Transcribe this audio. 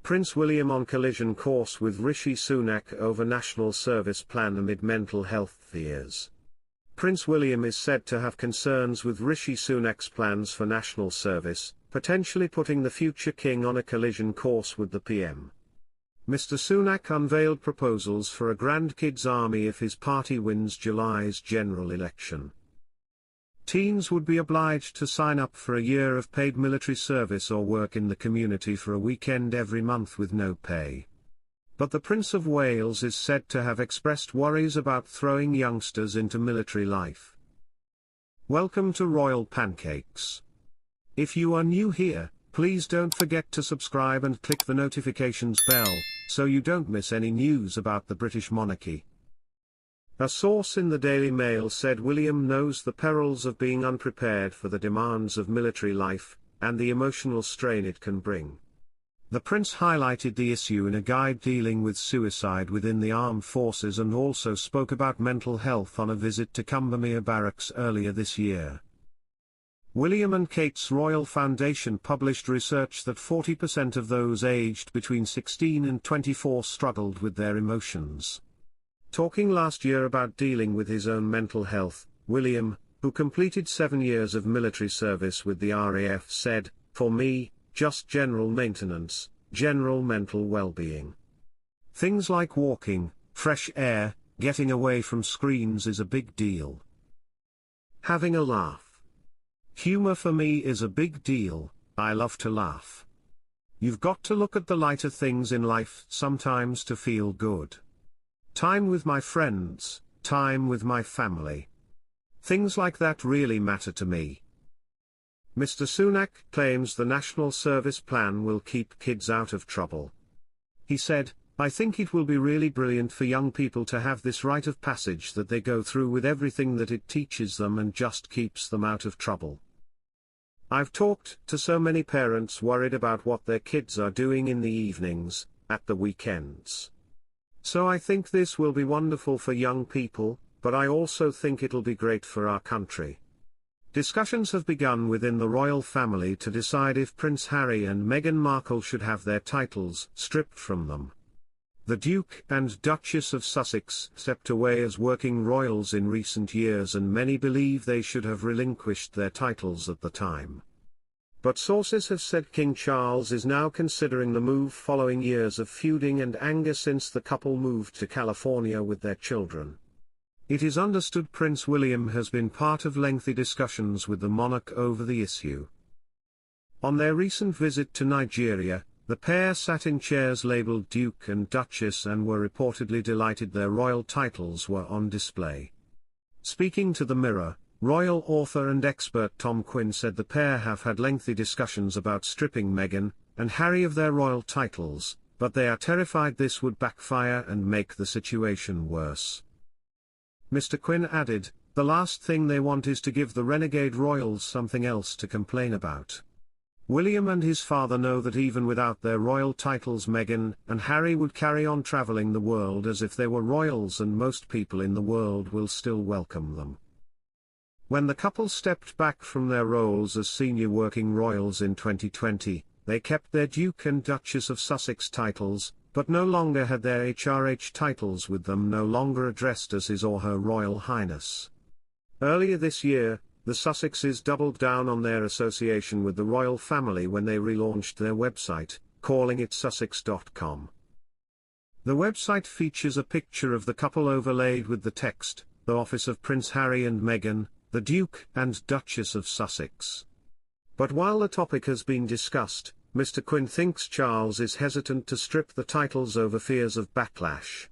Prince William on collision course with Rishi Sunak over national service plan amid mental health fears. Prince William is said to have concerns with Rishi Sunak's plans for national service, potentially putting the future king on a collision course with the PM. Mr. Sunak unveiled proposals for a grandkids army if his party wins July's general election. Teens would be obliged to sign up for a year of paid military service or work in the community for a weekend every month with no pay. But the Prince of Wales is said to have expressed worries about throwing youngsters into military life. Welcome to Royal Pancakes. If you are new here, please don't forget to subscribe and click the notifications bell, so you don't miss any news about the British monarchy. A source in the Daily Mail said William knows the perils of being unprepared for the demands of military life, and the emotional strain it can bring. The Prince highlighted the issue in a guide dealing with suicide within the armed forces and also spoke about mental health on a visit to Cumbermere Barracks earlier this year. William and Kate's Royal Foundation published research that 40% of those aged between 16 and 24 struggled with their emotions. Talking last year about dealing with his own mental health, William, who completed 7 years of military service with the RAF, said, "For me, just general maintenance, general mental well-being. Things like walking, fresh air, getting away from screens is a big deal. Having a laugh. Humor for me is a big deal, I love to laugh. You've got to look at the lighter things in life sometimes to feel good. Time with my friends, time with my family. Things like that really matter to me." Mr. Sunak claims the national service plan will keep kids out of trouble. He said, "I think it will be really brilliant for young people to have this rite of passage that they go through with everything that it teaches them and just keeps them out of trouble. I've talked to so many parents worried about what their kids are doing in the evenings, at the weekends. So I think this will be wonderful for young people, but I also think it'll be great for our country." Discussions have begun within the royal family to decide if Prince Harry and Meghan Markle should have their titles stripped from them. The Duke and Duchess of Sussex stepped away as working royals in recent years, and many believe they should have relinquished their titles at the time. But sources have said King Charles is now considering the move following years of feuding and anger since the couple moved to California with their children. It is understood Prince William has been part of lengthy discussions with the monarch over the issue. On their recent visit to Nigeria, the pair sat in chairs labeled Duke and Duchess and were reportedly delighted their royal titles were on display. Speaking to the Mirror, royal author and expert Tom Quinn said the pair have had lengthy discussions about stripping Meghan and Harry of their royal titles, but they are terrified this would backfire and make the situation worse. Mr. Quinn added, "The last thing they want is to give the renegade royals something else to complain about. William and his father know that even without their royal titles Meghan and Harry would carry on traveling the world as if they were royals, and most people in the world will still welcome them." When the couple stepped back from their roles as senior working royals in 2020, they kept their Duke and Duchess of Sussex titles, but no longer had their HRH titles with them, no longer addressed as His or Her Royal Highness. Earlier this year, the Sussexes doubled down on their association with the royal family when they relaunched their website, calling it Sussex.com. The website features a picture of the couple overlaid with the text, "The Office of Prince Harry and Meghan, the Duke and Duchess of Sussex." But while the topic has been discussed, Mr. Quinn thinks Charles is hesitant to strip the titles over fears of backlash.